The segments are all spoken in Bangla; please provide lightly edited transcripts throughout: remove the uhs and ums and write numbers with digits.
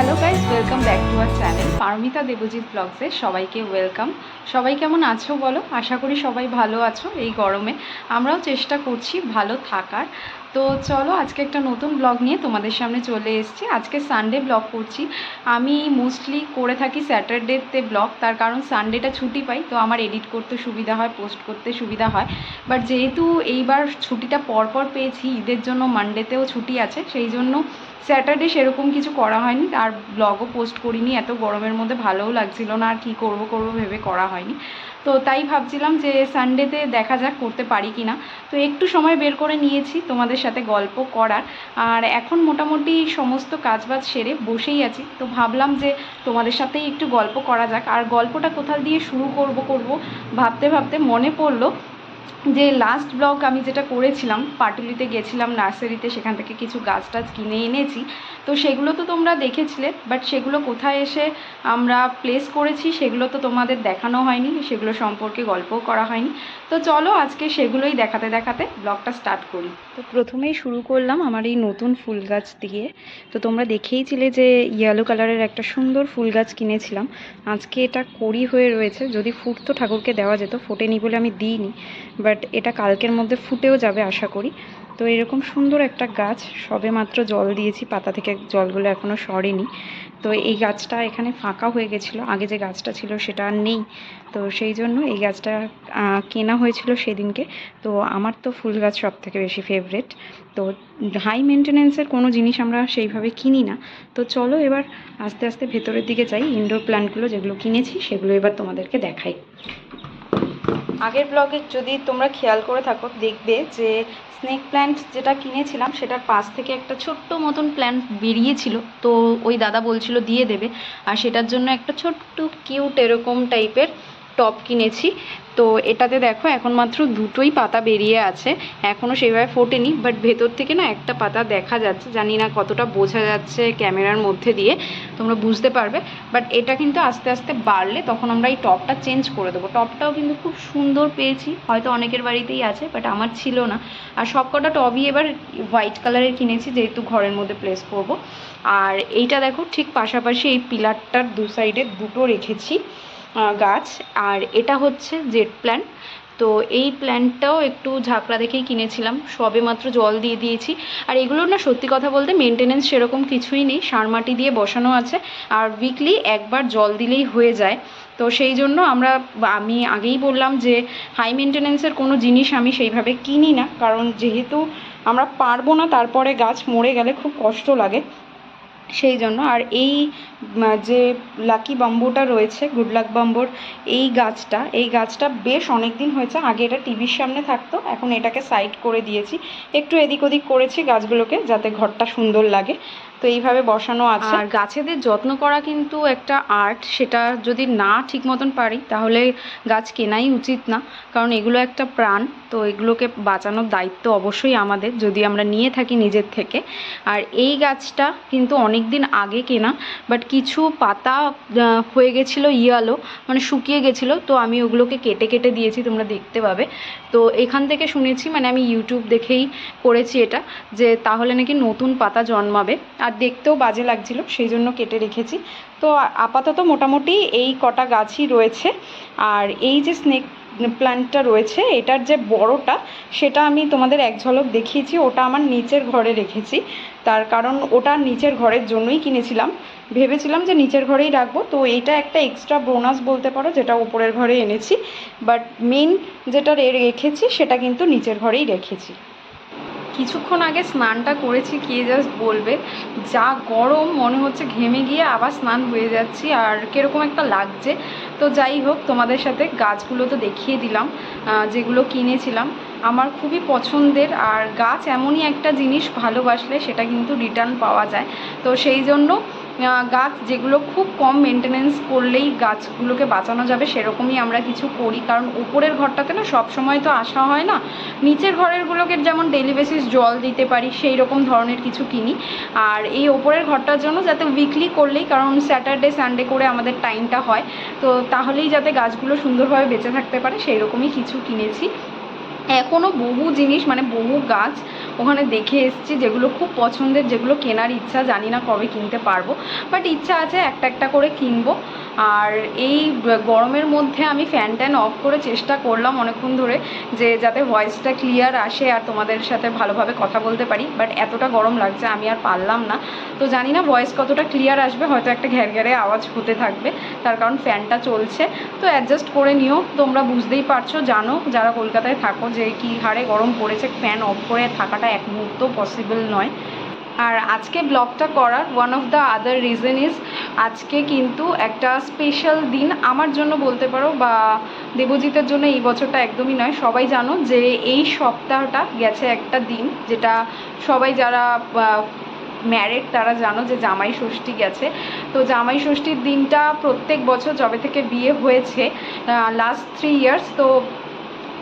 Hello guys, welcome back to our channel Paramita Debjit ব্লগসে সবাইকে ওয়েলকাম। সবাই কেমন আছো বলো? আশা করি সবাই ভালো আছো। এই গরমে আমরাও চেষ্টা করছি ভালো থাকার। তো চলো, আজকে একটা নতুন ব্লগ নিয়ে তোমাদের সামনে চলে এসেছি। আজকে সানডে ব্লগ করছি। আমি মোস্টলি করে থাকি স্যাটারডেতে ব্লগ, তার কারণ সানডেটা ছুটি পাই, তো আমার এডিট করতে সুবিধা হয়, পোস্ট করতে সুবিধা হয়। বাট যেহেতু এইবার ছুটিটা পরপর পেয়েছি, ঈদের জন্য মানডেতেও ছুটি আছে, সেই জন্য স্যাটারডে সেরকম কিছু করা হয়নি, আর ব্লগও পোস্ট করিনি। এত গরমের মধ্যে ভালোও লাগছিল না, আর কি করব ভেবে করা হয়নি। তো তাই ভাবছিলাম যে সানডেতে দেখা যাক করতে পারি কি না। তো একটু সময় বের করে নিয়েছি তোমাদের সাথে গল্প করার। আর এখন মোটামুটি সমস্ত কাজবাজ সেরে বসেই আছি, তো ভাবলাম যে তোমাদের সাথেই একটু গল্প করা যাক। আর গল্পটা কোথা দিয়ে শুরু করব ভাবতে ভাবতে মনে পড়লো যে লাস্ট ব্লগ আমি যেটা করেছিলাম, পাটুলিতে গেছিলাম নার্সারিতে, সেখান থেকে কিছু গাছ টাছ কিনে এনেছি। তো সেগুলো তো তোমরা দেখেছিলে, বাট সেগুলো কোথায় এসে আমরা প্লেস করেছি সেগুলো তো তোমাদের দেখানো হয়নি, সেগুলো সম্পর্কে গল্পও করা হয়নি। তো চলো আজকে সেগুলোই দেখাতে দেখাতে ব্লগটা স্টার্ট করি। তো প্রথমেই শুরু করলাম আমার এই নতুন ফুল গাছ দিয়ে। তো তোমরা দেখেইছিলে যে ইয়েলো কালারের একটা সুন্দর ফুল গাছ কিনেছিলাম। আজকে এটা কড়ি হয়ে রয়েছে, যদি ফুটতো ঠাকুরকে দেওয়া যেত, ফোটেনি বলে আমি দিইনি। বাট এটা কালকের মধ্যে ফুটেও যাবে আশা করি। তো এরকম সুন্দর একটা গাছ, সবে মাত্র জল দিয়েছি, পাতা থেকে জলগুলো এখনও সরেনি। তো এই গাছটা এখানে ফাঁকা হয়ে গেছিলো, আগে যে গাছটা ছিল সেটা আর নেই। তো সেই জন্য এই গাছটা কেনা হয়েছিল সেদিনকে। তো আমার তো ফুল গাছ সব থেকে বেশি ফেভারেট। তো হাই মেনটেন্যান্সের কোনো জিনিস আমরা সেইভাবে কিনি না। তো চলো এবার আস্তে আস্তে ভেতরের দিকে যাই, ইনডোর প্ল্যান্টগুলো যেগুলো কিনেছি সেগুলো এবার তোমাদেরকে দেখাই। আগের ব্লগে যদি তোমরা খেয়াল করে থাকো দেখবে যে স্নেক প্ল্যান্ট যেটা কিনেছিলাম সেটার পাশ থেকে একটা ছোট্ট মতন প্ল্যান্ট বেরিয়েছিল। তো ওই দাদা বলছিল দিয়ে দেবে, আর সেটার জন্য একটা ছোট্ট কিউট এরকম টাইপের টব কিনেছি। তো এটাতে দেখো এখন মাত্র দুটোই পাতা বেরিয়ে আছে, এখনও সেইভাবে ফোটেনি, বাট ভেতর থেকে না একটা পাতা দেখা যাচ্ছে। জানি না কতটা বোঝা যাচ্ছে ক্যামেরার মধ্যে দিয়ে, তোমরা বুঝতে পারবে। বাট এটা কিন্তু আস্তে আস্তে বাড়লে তখন আমরা এই টবটা চেঞ্জ করে দেবো। টবটাও কিন্তু খুব সুন্দর পেয়েছি, হয়তো অনেকের বাড়িতেই আছে, বাট আমার ছিল না। আর সব কটা টবই এবার হোয়াইট কালারের কিনেছি, যেহেতু ঘরের মধ্যে প্লেস করব। আর এইটা দেখো ঠিক পাশাপাশি এই পিলারটার দু সাইডে দুটো রেখেছি গাছ। আর এটা হচ্ছে জেড প্ল্যান্ট। তো এই প্ল্যান্টটাও একটু ঝাঁকড়া দেখেই কিনেছিলাম, সবে মাত্র জল দিয়ে দিয়েছি। আর এগুলো না সত্যি কথা বলতে মেনটেনেন্স সেরকম কিছুই নেই, সার মাটি দিয়ে বসানো আছে, আর উইকলি একবার জল দিলেই হয়ে যায়। তো সেই জন্য আমি আগেই বললাম যে হাই মেনটেনেন্সের কোনো জিনিস আমি সেইভাবে কিনি না, কারণ যেহেতু আমরা পারবো না, তারপরে গাছ মরে গেলে খুব কষ্ট লাগে, সেই জন্য। আর এই যে লাকি বাম্বুটা রয়েছে, গুড লাক বাম্বুর এই গাছটা বেশ অনেক দিন হয়েছে। আগে এটা টিভির সামনে থাকতো, এখন এটাকে সাইড করে দিয়েছি, একটু এদিক ওদিক করেছি গাছগুলোকে যাতে ঘরটা সুন্দর লাগে। তো এইভাবে বসানো আছে। আর গাছেদের যত্ন করা কিন্তু একটা আর্ট, সেটা যদি না ঠিক মতন পারি তাহলে গাছ কেনাই উচিত না, কারণ এগুলো একটা প্রাণ। তো এগুলোকে বাঁচানোর দায়িত্ব অবশ্যই আমাদের, যদি আমরা নিয়ে থাকি নিজের থেকে। আর এই গাছটা কিন্তু অনেক দিন আগে কেনা, বাট কিছু পাতা হয়ে গেছিলো ইয়েলো, মানে শুকিয়ে গেছিলো, তো আমি ওগুলোকে কেটে কেটে দিয়েছি, তোমরা দেখতে পাবে। তো এখান থেকে শুনেছি, মানে আমি ইউটিউব দেখেই করেছি এটা, যে তাহলে নাকি নতুন পাতা জন্মাবে, আর দেখতেও বাজে লাগছিল, সেই জন্য কেটে রেখেছি। তো আপাতত মোটামুটি এই কটা গাছই রয়েছে। আর এই যে স্নেক প্ল্যান্টটা রয়েছে, এটার যে বড়টা সেটা আমি তোমাদের এক ঝলক দেখিয়েছি, ওটা আমার নিচের ঘরে রেখেছি। তার কারণ ওটা নিচের ঘরের জন্যই কিনেছিলাম, ভেবেছিলাম যে নিচের ঘরেই রাখবো। তো এইটা একটা এক্সট্রা বোনাস বলতে পারো, যেটা উপরের ঘরে এনেছি, বাট মেন যেটা রেখেছি সেটা কিন্তু নিচের ঘরেই রেখেছি। কিছুক্ষণ আগে স্নানটা করেছি, কে জাস্ট বলবে যা গরম, মনে হচ্ছে ঘেমে গিয়ে আবার স্নান হয়ে যাচ্ছি, আর কীরকম একটা লাগছে। তো যাই হোক, তোমাদের সাথে গাছগুলো তো দেখিয়ে দিলাম যেগুলো কিনেছিলাম, আমার খুবই পছন্দের। আর গাছ এমনই একটা জিনিস, ভালোবাসলে সেটা কিন্তু রিটার্ন পাওয়া যায়। তো সেই জন্য গাছ যেগুলো খুব কম মেনটেনেন্স করলেই গাছগুলোকে বাঁচানো যাবে সেরকমই আমরা কিছু করি, কারণ উপরের ঘরটাতে না সব সময় তো আসা হয় না, নিচের ঘরেরগুলোকে যেমন ডেইলি বেসিস জল দিতে পারি সেই রকম ধরনের কিছু কিনি। আর এই ওপরের ঘরটার জন্য যাতে উইকলি করলেই, কারণ স্যাটারডে সানডে করে আমাদের টাইমটা হয়, তো তাহলেই যাতে গাছগুলো সুন্দরভাবে বেঁচে থাকতে পারে সেই রকমই কিছু কিনেছি। এখনও বহু জিনিস, মানে বহু গাছ ওখানে দেখে এসেছি, যেগুলো খুব পছন্দের, যেগুলো কেনার ইচ্ছা, জানি না কবে কিনতে পারবো, বাট ইচ্ছা আছে একটা একটা করে কিনবো। আর এই গরমের মধ্যে আমি ফ্যান ট্যান অফ করে চেষ্টা করলাম অনেকক্ষণ ধরে যে যাতে ভয়েসটা ক্লিয়ার আসে আর তোমাদের সাথে ভালোভাবে কথা বলতে পারি, বাট এতটা গরম লাগছে আমি আর পারলাম না। তো জানি না ভয়েস কতটা ক্লিয়ার আসবে, হয়তো একটা ঘ্যারঘ্যারে আওয়াজ হতে থাকবে, তার কারণ ফ্যানটা চলছে। তো অ্যাডজাস্ট করে নিও, তোমরা বুঝতেই পারছো, জানো যারা কলকাতায় থাকো যে কী হারে গরম পড়েছে, ফ্যান অফ করে থাকাটা এক মুহূর্ত পসিবল নয়। আর আজকে ব্লগটা করার one of the other reason is, আজকে কিন্তু একটা স্পেশাল দিন আমার জন্য বলতে পারো, বা দেবজিতের জন্য এই বছরটা একদমই নয়। সবাই জানো যে এই সপ্তাহটা গেছে একটা দিন, যেটা সবাই যারা ম্যারেড তারা জানো যে জামাই ষষ্ঠী গেছে। তো জামাই ষষ্ঠীর দিনটা প্রত্যেক বছর যবে থেকে বিয়ে হয়েছে লাস্ট 3 ইয়ার্স, তো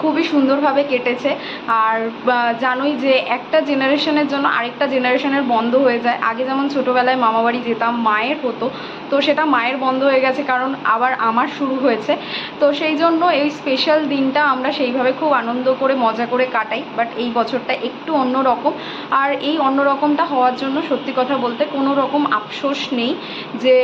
খুবই সুন্দরভাবে কেটেছে। আর জানোই যে একটা জেনারেশনের জন্য আরেকটা জেনারেশনের বন্ধ হয়ে যায়। আগে যেমন ছোটোবেলায় মামাবাড়ি যেতাম, মায়ের হতো, তো সেটা মায়ের বন্ধ হয়ে গেছে, কারণ আবার আমার শুরু হয়েছে। তো সেই জন্য এই স্পেশাল দিনটা আমরা সেইভাবে খুব আনন্দ করে মজা করে কাটাই, বাট এই বছরটা একটু অন্যরকম। আর এই অন্যরকমটা হওয়ার জন্য সত্যি কথা বলতে কোনো রকম আফসোস নেই যে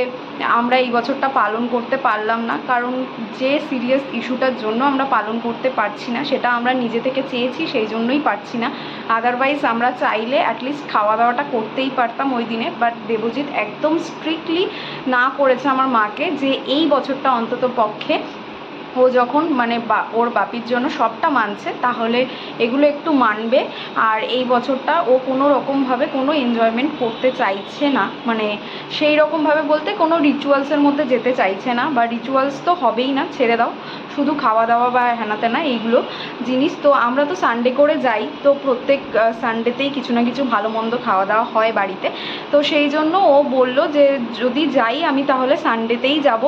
আমরা এই বছরটা পালন করতে পারলাম না, কারণ যে সিরিয়াস ইস্যুটার জন্য আমরা পালন করতে পারছি না সেটা আমরা নিজে থেকে চেয়েছি, সেই জন্যই পারছি না। আদারওয়াইজ আমরা চাইলে অ্যাটলিস্ট খাওয়া দাওয়াটা করতেই পারতাম ওই দিনে, বাট দেবজিৎ একদম স্ট্রিক্টলি না করেছে আমার মাকে যে এই বছরটা অন্তত পক্ষে ও যখন মানে ওর বাপির জন্য সবটা মানছে, তাহলে এগুলো একটু মানবে। আর এই বছরটা ও কোনো রকমভাবে কোনো এনজয়মেন্ট করতে চাইছে না, মানে সেই রকমভাবে বলতে কোনো রিচুয়ালসের মধ্যে যেতে চাইছে না, বা রিচুয়ালস তো হবেই না, ছেড়ে দাও, শুধু খাওয়া দাওয়া বা হেনাতেনা এইগুলো জিনিস। তো আমরা তো সানডে করে যাই, তো প্রত্যেক সানডেতেই কিছু না কিছু ভালো মন্দ খাওয়া দাওয়া হয় বাড়িতে। তো সেই জন্য ও বলল যে যদি যাই আমি তাহলে সানডেতেই যাব,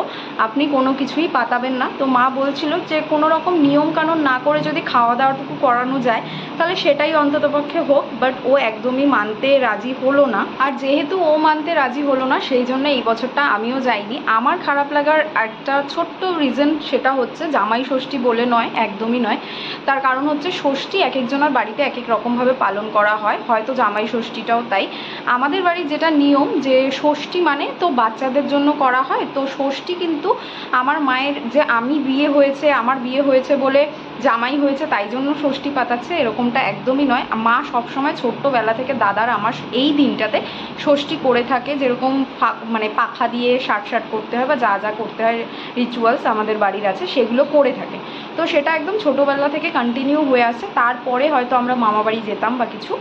আপনি কোনো কিছুই পাতাবেন না। তো মা বলছিল যে কোনো রকম নিয়মকানুন না করে যদি খাওয়া দাওয়াটুকু করানো যায় তাহলে সেটাই অন্ততপক্ষে হোক, বাট ও একদমই মানতে রাজি হলো না। আর যেহেতু ও মানতে রাজি হলো না, সেই জন্য এই বছরটা আমিও যাইনি। আমার খারাপ লাগার একটা ছোট্ট রিজন, সেটা হচ্ছে জামাই ষষ্ঠী বলে নয়, একদমই নয়। তার কারণ হচ্ছে ষষ্ঠী এক একজনের বাড়িতে এক এক রকমভাবে পালন করা হয়, হয়তো জামাই ষষ্ঠীটাও তাই। আমাদের বাড়ির যেটা নিয়ম যে ষষ্ঠী মানে তো বাচ্চাদের জন্য করা হয়, তো ষষ্ঠী কিন্তু আমার মায়ের যে আমি বিয়ে হয়েছে, আমার বিয়ে হয়েছে বলে জামাই হয়েছে তাই জন্য ষষ্ঠী পাতাচ্ছে, এরকমটা একদমই নয়। মা সবসময় ছোট্টবেলা থেকে দাদার আমার এই দিনটাতে ষষ্ঠী করে থাকে, যেরকম মানে পাখা দিয়ে শার্ট করতে হয় বা যা যা করতে হয় রিচুয়ালস আমাদের বাড়ির আছে সেগুলো করে থাকে। তো সেটা একদম ছোটোবেলা থেকে কন্টিনিউ হয়ে আসছে। তারপরে হয়তো আমরা মামাবাড়ি যেতাম বা কিছু,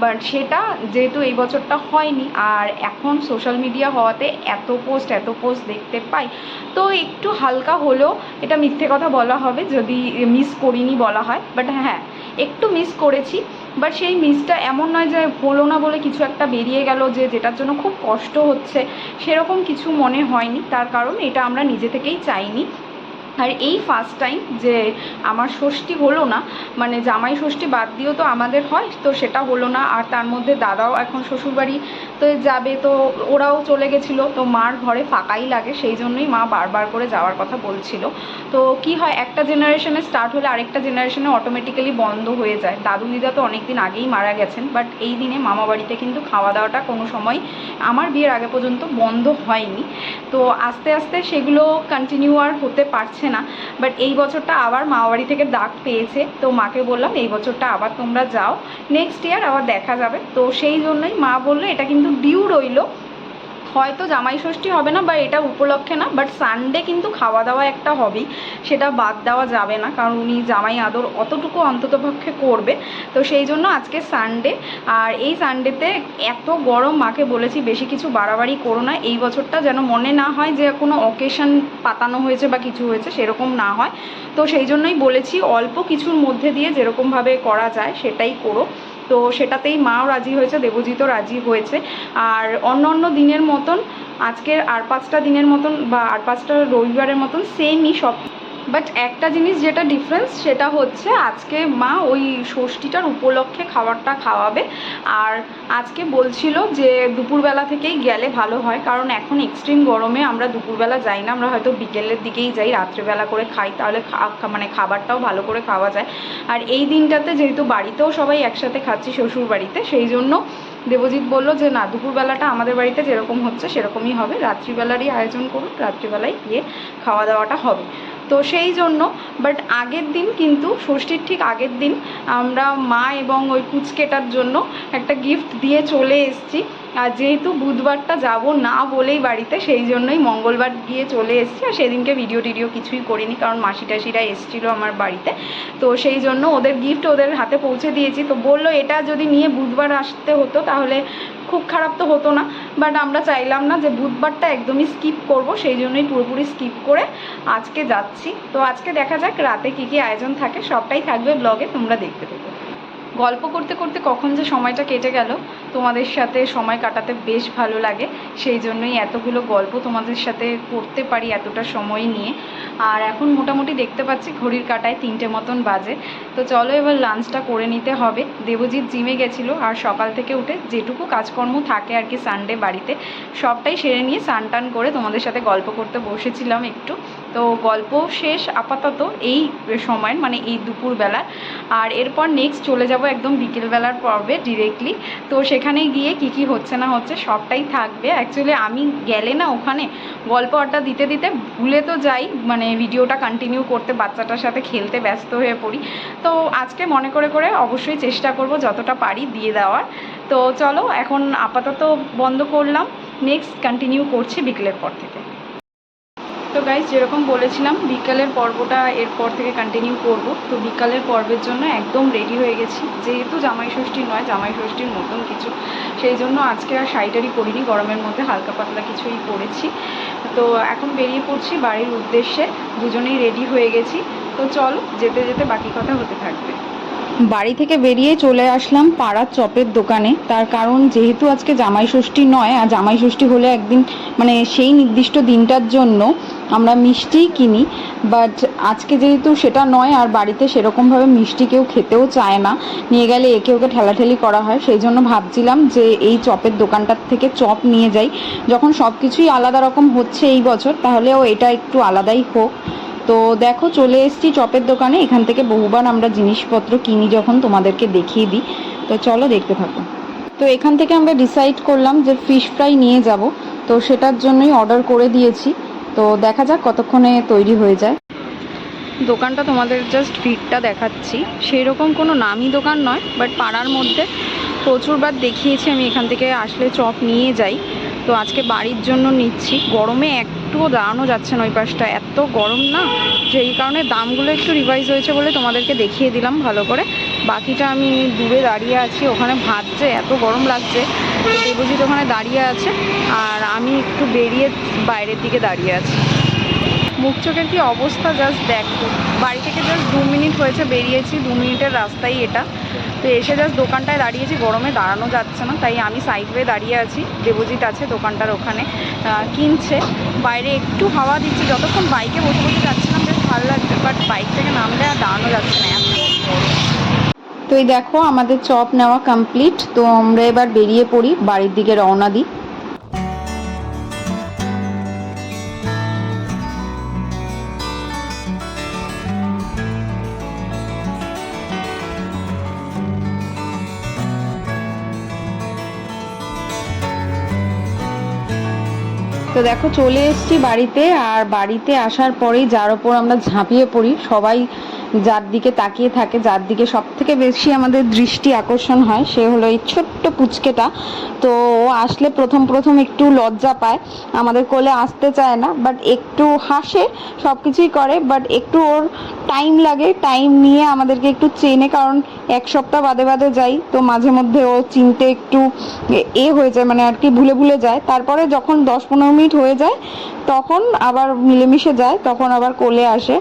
বাট সেটা যেহেতু এই বছরটা হয়নি। আর এখন সোশ্যাল মিডিয়া হওয়াতে এত পোস্ট দেখতে পাই, তো একটু হালকা হলেও এটা মিথ্যে কথা বলা হবে যদি মিস করিনি বলা হয়, বাট হ্যাঁ একটু মিস করেছি। বাট সেই মিসটা এমন নয় যে হলো না বলে কিছু একটা বেরিয়ে গেল যে যেটার জন্য খুব কষ্ট হচ্ছে, সেরকম কিছু মনে হয়নি। তার কারণ এটা আমরা নিজে থেকেই চাইনি। আর এই ফার্স্ট টাইম যে আমার ষষ্ঠী হলো না, মানে জামাই ষষ্ঠী বাদ দিয়েও তো আমাদের হয়, তো সেটা হলো না। আর তার মধ্যে দাদাও এখন শ্বশুরবাড়ি তো যাবে, তো ওরাও চলে গেছিলো, তো মার ঘরে ফাঁকাই লাগে, সেই জন্যই মা বারবার করে যাওয়ার কথা বলছিল। তো কি হয়, একটা জেনারেশনে স্টার্ট হলে আরেকটা জেনারেশনে অটোমেটিক্যালি বন্ধ হয়ে যায়। দাদু দিদা তো অনেক দিন আগেই মারা গেছেন, বাট এই দিনে মামা বাড়িতে কিন্তু খাওয়া দাওয়াটা কোনো সময় আমার বিয়ের আগে পর্যন্ত বন্ধ হয়নি। তো আস্তে আস্তে সেগুলো কন্টিনিউ আর হতে পারছে না। বাট এই বছরটা আবার মামাবাড়ি থেকে ডাক পেয়েছে, তো মাকে বললাম এই বছরটা আবার তোমরা যাও, নেক্সট ইয়ার আবার দেখা যাবে। তো সেই জন্যই মা বললো এটা কিন্তু ডিউ রইলো, হয়তো জামাই ষষ্ঠী হবে না বা এটা উপলক্ষে না, বাট সানডে কিন্তু খাওয়া দাওয়া একটা হবেই, সেটা বাদ দেওয়া যাবে না, কারণ উনি জামাই আদর অতটুকু অন্ততপক্ষে করবে। তো সেই জন্য আজকে সানডে, আর এই সানডেতে এত গরম, মাকে বলেছি বেশি কিছু বাড়াবাড়ি করো না এই বছরটা, যেন মনে না হয় যে কোনো অকেশন পাতানো হয়েছে বা কিছু হয়েছে, সেরকম না হয়। তো সেই জন্যই বলেছি অল্প কিছুর মধ্যে দিয়ে যেরকমভাবে করা যায় সেটাই করো। তো সেটাতেই মাও রাজি হয়েছে, দেবজিৎও রাজি হয়েছে। আর অন্য দিনের মতন আজকের আর 5টা দিনের মতন বা আর 5টা রবিবারের মতন সেমই সব বাট একটা জিনিস যেটা ডিফারেন্স সেটা হচ্ছে আজকে মা ওই ষষ্ঠীটার উপলক্ষে খাবারটা খাওয়াবে। আর আজকে বলছিল যে দুপুরবেলা থেকেই গেলে ভালো হয়, কারণ এখন এক্সট্রিম গরমে আমরা দুপুরবেলা যাই না, আমরা হয়তো বিকেলের দিকেই যাই, রাত্রেবেলা করে খাই, তাহলে মানে খাবারটাও ভালো করে খাওয়া যায়। আর এই দিনটাতে যেহেতু বাড়িতেও সবাই একসাথে খাচ্ছি শ্বশুর বাড়িতে, সেই জন্য দেবজিৎ বলল যে না, দুপুরবেলাটা আমাদের বাড়িতে যেরকম হচ্ছে সেরকমই হবে, রাত্রিবেলারই আয়োজন করুন, রাত্রিবেলায় গিয়ে খাওয়া দাওয়াটা হবে। তো সেই জন্য বাট আগের দিন কিন্তু ষষ্ঠীর ঠিক আগের দিন আমরা মা এবং ওই পুচকেটার জন্য একটা গিফট দিয়ে চলে এসেছি। আর যেহেতু বুধবারটা যাব না বলেই বাড়িতে, সেই জন্যই মঙ্গলবার গিয়ে চলে এসেছি। আর সেদিনকে ভিডিও টিডিও কিছুই করিনি, কারণ মাসি টাসিরা এসেছিলো আমার বাড়িতে, তো সেই জন্য ওদের গিফট ওদের হাতে পৌঁছে দিয়েছি। তো বললো এটা যদি নিয়ে বুধবার আসতে হতো তাহলে খুব খারাপ তো হতো না, বাট আমরা চাইলাম না যে বুধবারটা একদমই স্কিপ করব, সেই জন্যই পুরোপুরি স্কিপ করে আজকে যাচ্ছি। তো আজকে দেখা যাক রাতে কী কী আয়োজন থাকে, সবটাই থাকবে ব্লগে, তোমরা দেখতে থাকো। গল্প করতে করতে কখন যে সময়টা কেটে গেল, তোমাদের সাথে সময় কাটাতে বেশ ভালো লাগে, সেই জন্যই এতগুলো গল্প তোমাদের সাথে করতে পারি এতটা সময় নিয়ে। আর এখন মোটামুটি দেখতে পাচ্ছি ঘড়ির কাঁটায় 3টে মতন বাজে। তো চলো এবার লাঞ্চটা করে নিতে হবে। দেবজিৎ জিমে গেছিলো, আর সকাল থেকে উঠে যেটুকু কাজকর্ম থাকে আর কি সানডে বাড়িতে, সবটাই সেরে নিয়ে স্নান টান করে তোমাদের সাথে গল্প করতে বসেছিলাম একটু। তো গল্প শেষ আপাতত এই সময়ের, মানে এই দুপুরবেলা। আর এরপর নেক্সট চলে যাব একদম বিকেলবেলার পর্বে ডিরেক্টলি। তো সেখানে গিয়ে কি কি হচ্ছে না হচ্ছে সবটাই থাকবে। অ্যাকচুয়ালি আমি গেলে না ওখানে গল্প আড্ডা দিতে দিতে ভুলে তো যাই, মানে ভিডিওটা কন্টিনিউ করতে, বাচ্চাটার সাথে খেলতে ব্যস্ত হয়ে পড়ি। তো আজকে মনে করে করে অবশ্যই চেষ্টা করব যতটা পারি দিয়ে দেওয়ার। তো চলো এখন আপাতত বন্ধ করলাম, নেক্সট কন্টিনিউ করছি বিকেলের পর থেকে। তো গাইজ যেরকম বলেছিলাম বিকালের পর্বটা এরপর থেকে কন্টিনিউ করব। তো বিকালের পর্বের জন্য একদম রেডি হয়ে গেছি, যেহেতু জামাই ষষ্ঠী নয়, জামাই ষষ্ঠীর মতন কিছু, সেই জন্য আজকে আর শাড়িটারি পরিনি, গরমের মধ্যে হালকা পাতলা কিছুই পরেছি। তো এখন বেরিয়ে পড়ছি বাড়ির উদ্দেশ্যে, দুজনেই রেডি হয়ে গেছি। তো চলো যেতে যেতে বাকি কথা হতে থাকবে। বাড়ি থেকে বেরিয়ে চলে আসলাম পাড়ার চপের দোকানে, তার কারণ যেহেতু আজকে জামাই ষষ্ঠী নয়, আর জামাই ষষ্ঠী হলে একদিন মানে সেই নির্দিষ্ট দিনটার জন্য আমরা মিষ্টিই কিনি, বাট আজকে যেহেতু সেটা নয়, আর বাড়িতে সেরকমভাবে মিষ্টি কেউ খেতেও চায় না, নিয়ে গেলে একে ওকে ঠেলাঠেলি করা হয়, সেই জন্য ভাবছিলাম যে এই চপের দোকানটার থেকে চপ নিয়ে যাই। যখন সব কিছুই আলাদা রকম হচ্ছে এই বছর, তাহলেও এটা একটু আলাদাই হোক। তো দেখো চলে এসেছি চপের দোকানে, এখান থেকে বহুবার আমরা জিনিসপত্র কিনি যখন তোমাদেরকে দেখিয়ে দিই। তো চলো দেখতে থাকো। তো এখান থেকে আমরা ডিসাইড করলাম যে ফিশ ফ্রাই নিয়ে যাব, তো সেটার জন্যই অর্ডার করে দিয়েছি। তো দেখা যাক কতক্ষণে তৈরি হয়ে যায়। দোকানটা তোমাদের জাস্ট ভিড়টা দেখাচ্ছি, সেই রকম কোনো নামি দোকান নয়, বাট পাড়ার মধ্যে প্রচুরবার দেখিয়েছি আমি এখান থেকে আসলে চপ নিয়ে যাই। তো আজকে বাড়ির জন্য নিচ্ছি, গরমে একটুও দাঁড়ানো যাচ্ছে না, ওই পাশটা এত গরম না, যেই কারণে দামগুলো একটু রিভাইজ হয়েছে বলে তোমাদেরকে দেখিয়ে দিলাম ভালো করে। বাকিটা আমি দূরে দাঁড়িয়ে আছি, ওখানে ভাজছে, এত গরম লাগছে। দেবজিৎ ওখানে দাঁড়িয়ে আছে, আর আমি একটু বেরিয়ে বাইরের দিকে দাঁড়িয়ে আছি। মুখ চোখের কি অবস্থা জাস্ট দেখো, বাড়ি থেকে জাস্ট 2 মিনিট হয়েছে বেরিয়েছি, 2 মিনিটের রাস্তাই এটা। তো এসে জাস্ট দোকানটায় দাঁড়িয়েছি, গরমে দাঁড়ানো যাচ্ছে না, তাই আমি সাইড হয়ে দাঁড়িয়ে আছি। দেবজিৎ আছে দোকানটার ওখানে কিনছে, বাইরে একটু হাওয়া দিচ্ছি। যতক্ষণ বাইকে বসে বসে যাচ্ছিলাম বেশ ভালো লাগছে, বাট বাইক থেকে নামলে আর দাঁড়ানো যাচ্ছে না, এত গরম। তো এই দেখো আমাদের চপ নেওয়া কমপ্লিট। তো আমরা এবার বেরিয়ে পড়ি, বাড়ির দিকে রওনা দিই। তো দেখো চলে এসেছি বাড়িতে, আর বাড়িতে আসার পরেই যার ওপর আমরা ঝাঁপিয়ে পড়ি, সবাই যার দিকে তাকিয়ে থাকে, যার দিকে সব থেকে বেশি আমাদের দৃষ্টি আকর্ষণ হয়, সে হলো এই ছোট্ট পুচকেটা। তো ও আসলে প্রথম প্রথম একটু লজ্জা পায়, আমাদের কোলে আসতে চায় না, বাট একটু হাসে, সব কিছুই করে, বাট একটু ওর টাইম লাগে, টাইম নিয়ে আমাদেরকে একটু চেনে, কারণ 1 সপ্তাহ বাদে বাদে যাই, তো মাঝে মধ্যে ও চিনতে একটু হয়ে যায়, মানে আর কি ভুলে ভুলে যায়। তারপরে যখন 10-15 মিনিট হয়ে যায় তখন আবার মিলেমিশে যায়, তখন আবার কোলে আসে।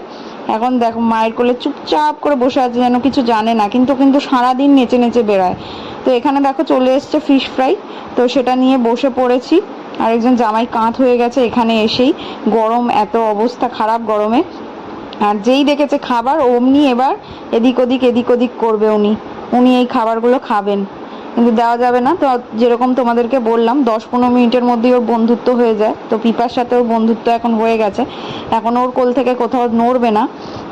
এখন দেখো মায়ের কোলে চুপচাপ করে বসে আছে, যেন কিছু জানে না, কিন্তু সারাদিন নেচে নেচে বেড়ায়। তো এখানে দেখো চলে এসছে ফিশ ফ্রাই, তো সেটা নিয়ে বসে পড়েছি। আরেকজন জামাই কাঁধ হয়ে গেছে এখানে এসেই, গরম, এত অবস্থা খারাপ গরমে। আর যেই দেখেছে খাবার অমনি এবার এদিক ওদিক করবে। উনি উনি এই খাবারগুলো খাবেন, কিন্তু দেওয়া যাবে না। তো যেরকম তোমাদেরকে বললাম 10-15 মিনিটের মধ্যেই ওর বন্ধুত্ব হয়ে যায়। তো পিপার সাথে ওর বন্ধুত্ব এখন হয়ে গেছে, এখন ওর কোল থেকে কোথাও নড়বে না।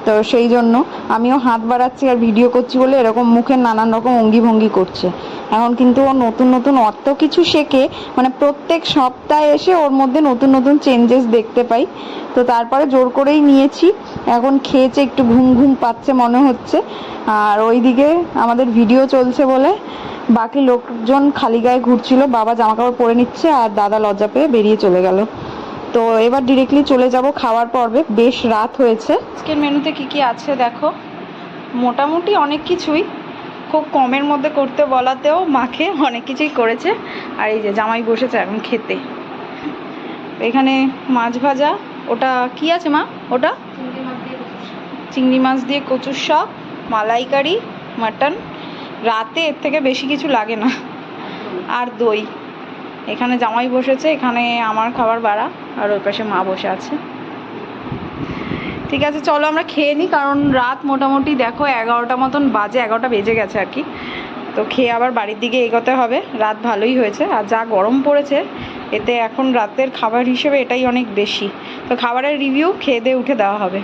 তো সেই জন্য আমিও হাত বাড়াচ্ছি আর ভিডিও করছি বলে এরকম মুখের নানান রকম অঙ্গি ভঙ্গি করছে। এখন কিন্তু ও নতুন নতুন অত কিছু শেখে, মানে প্রত্যেক সপ্তাহে এসে ওর মধ্যে নতুন নতুন চেঞ্জেস দেখতে পাই। তো তারপরে জোর করেই নিয়েছি। এখন খেয়েছে, একটু ঘুম ঘুম পাচ্ছে মনে হচ্ছে। আর ওইদিকে আমাদের ভিডিও চলছে বলে বাকি লোকজন খালি গায়ে ঘুরছিল, বাবা জামাকাপড় পরে নিচ্ছে আর দাদা লজ্জা পেয়ে বেরিয়ে চলে গেল। তো এবার ডিরেক্টলি চলে যাব খাওয়ার পর্বে, বেশ রাত হয়েছে। আজকের মেনুতে কি কি আছে দেখো, মোটামুটি অনেক কিছুই, খুব কমের মধ্যে করতে বলাতেও মাকে অনেক কিছুই করেছে। আর এই যে জামাই বসেছে এখন খেতে। এখানে মাছ ভাজা, ওটা কি আছে মা? ওটা চিংড়ি মাছ দিয়ে কচুর শাক, মালাইকারি, মাটন। রাতে এর থেকে বেশি কিছু লাগে না। আর দই। এখানে জামাই বসেছে, এখানে আমার খাবার বাড়া, আর ওই পাশে মা বসে আছে। ঠিক আছে চলো আমরা খেয়ে নিই, কারণ রাত মোটামুটি দেখো 11টা মতন বাজে, 11টা বেজে গেছে আর কি। তো খেয়ে আবার বাড়ির দিকে এগোতে হবে। রাত ভালোই হয়েছে, আর যা গরম পড়েছে এতে এখন রাতের খাবার হিসেবে এটাই অনেক বেশি। তো খাবারের রিভিউ খেয়ে দিয়ে উঠে দেওয়া হবে।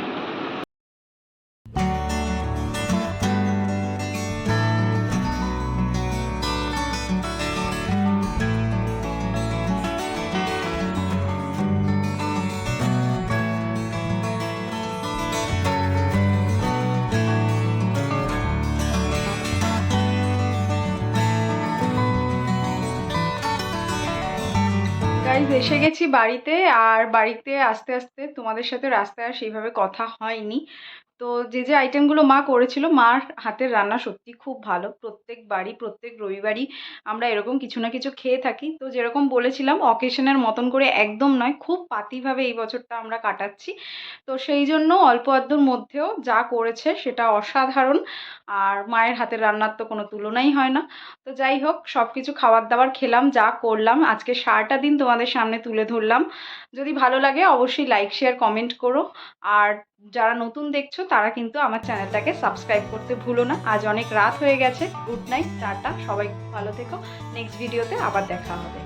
গাইজ এসে গেছি বাড়িতে, আর বাড়িতে আস্তে আস্তে তোমাদের সাথে রাস্তায় আর সেইভাবে কথা হয়নি। তো যে যে আইটেমগুলো মা করেছিল, মার হাতের রান্না সত্যি খুব ভালো। প্রত্যেক বাড়ি প্রত্যেক রবিবারই আমরা এরকম কিছু না কিছু খেয়ে থাকি। তো যেরকম বলেছিলাম অকেশনের মতন করে একদম নয়, খুব পাতিভাবে এই বছরটা আমরা কাটাচ্ছি। তো সেই জন্য অল্প আধটুর মধ্যেও যা করেছে সেটা অসাধারণ। আর মায়ের হাতের রান্নার তো কোনো তুলনাই হয় না। তো যাই হোক, সব কিছু খাবার দাবার খেলাম, যা করলাম আজকে সারাটা দিন তোমাদের সামনে তুলে ধরলাম। যদি ভালো লাগে অবশ্যই লাইক শেয়ার কমেন্ট করো। আর যারা নতুন দেখছো তারা কিন্তু আমার চ্যানেলটাকে সাবস্ক্রাইব করতে ভুলো না। আজ অনেক রাত হয়ে গেছে। গুড নাইট, টাটা, সবাই ভালো থেকো। নেক্সট ভিডিওতে আবার দেখা হবে।